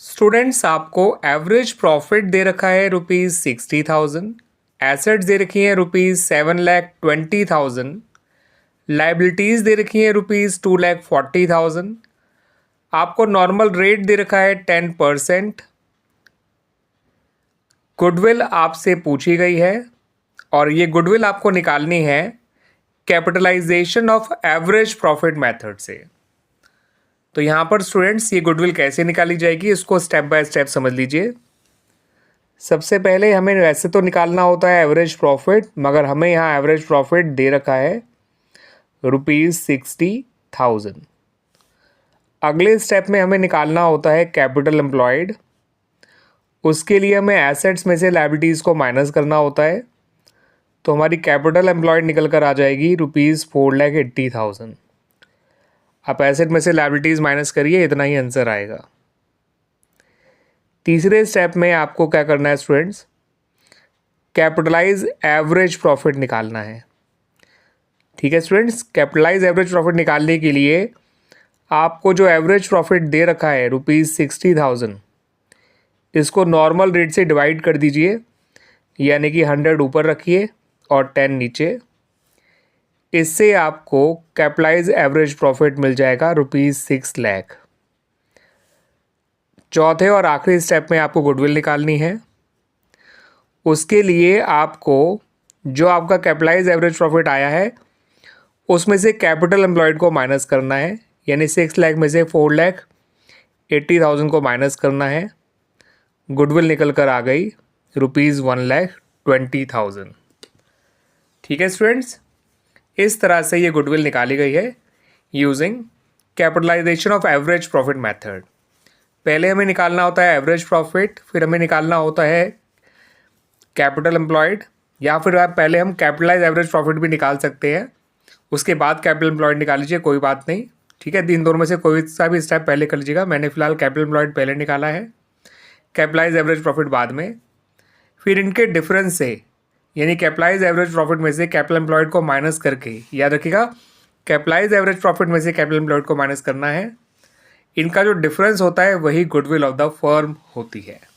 Students, आपको average profit दे रखा है ₹60,000, एसेट्स दे रखी हैं ₹7,20,000, लाइबिलिटीज़ दे रखी हैं ₹2,40,000, आपको नॉर्मल रेट दे रखा है 10%, गुडविल आपसे पूछी गई है और ये गुडविल आपको निकालनी है capitalisation of average profit method से। तो यहाँ पर स्टूडेंट्स ये गुडविल कैसे निकाली जाएगी इसको स्टेप बाय स्टेप समझ लीजिए। सबसे पहले हमें वैसे तो निकालना होता है एवरेज प्रॉफिट, मगर हमें यहाँ एवरेज प्रॉफिट दे रखा है ₹60,000। अगले स्टेप में हमें निकालना होता है कैपिटल एम्प्लॉयड। उसके लिए हमें एसेट्स में से लायबिलिटीज़ को माइनस करना होता है। तो हमारी कैपिटल एम्प्लॉयड निकल कर आ जाएगी ₹4,80,000। आप एसेट में से लायबिलिटीज़ माइनस करिए, इतना ही आंसर आएगा। तीसरे स्टेप में आपको क्या करना है स्टूडेंट्स, कैपिटलाइज एवरेज प्रॉफिट निकालना है। ठीक है स्टूडेंट्स, कैपिटलाइज एवरेज प्रॉफिट निकालने के लिए आपको जो एवरेज प्रॉफिट दे रखा है ₹60,000, इसको नॉर्मल रेट से डिवाइड कर दीजिए, यानी कि 100 ऊपर रखिए और 10 नीचे। इससे आपको कैपिटलाइज एवरेज प्रॉफिट मिल जाएगा ₹6 लाख। चौथे और आखिरी स्टेप में आपको गुडविल निकालनी है। उसके लिए आपको जो आपका कैपिटलाइज एवरेज प्रॉफिट आया है उसमें से कैपिटल एम्प्लॉयड को माइनस करना है, यानी 6 लाख में से 4,80,000 को माइनस करना है। गुडविल निकल कर आ गई ₹1,20,000। ठीक है स्टूडेंट्स, इस तरह से ये गुडविल निकाली गई है using capitalisation of average profit method. पहले हमें निकालना होता है एवरेज प्रॉफिट, फिर हमें निकालना होता है कैपिटल एम्प्लॉयड, या फिर पहले हम कैपिटलाइज एवरेज प्रॉफिट भी निकाल सकते हैं, उसके बाद कैपिटल एम्प्लॉयड निकाल लीजिए, कोई बात नहीं। ठीक है, इन दोनों में से कोई सा भी स्टेप पहले कर लीजिएगा। मैंने फिलहाल कैपिटल एम्प्लॉयड पहले निकाला है, कैपिटलाइज एवरेज प्रॉफिट बाद में। फिर इनके डिफरेंस से, यानी कैपिटलाइज एवरेज प्रॉफिट में से कैपिटल एम्प्लॉयड को माइनस करके, याद रखिएगा कैपिटलाइज एवरेज प्रॉफिट में से कैपिटल एम्प्लॉयड को माइनस करना है। इनका जो डिफरेंस होता है वही गुडविल ऑफ द फर्म होती है।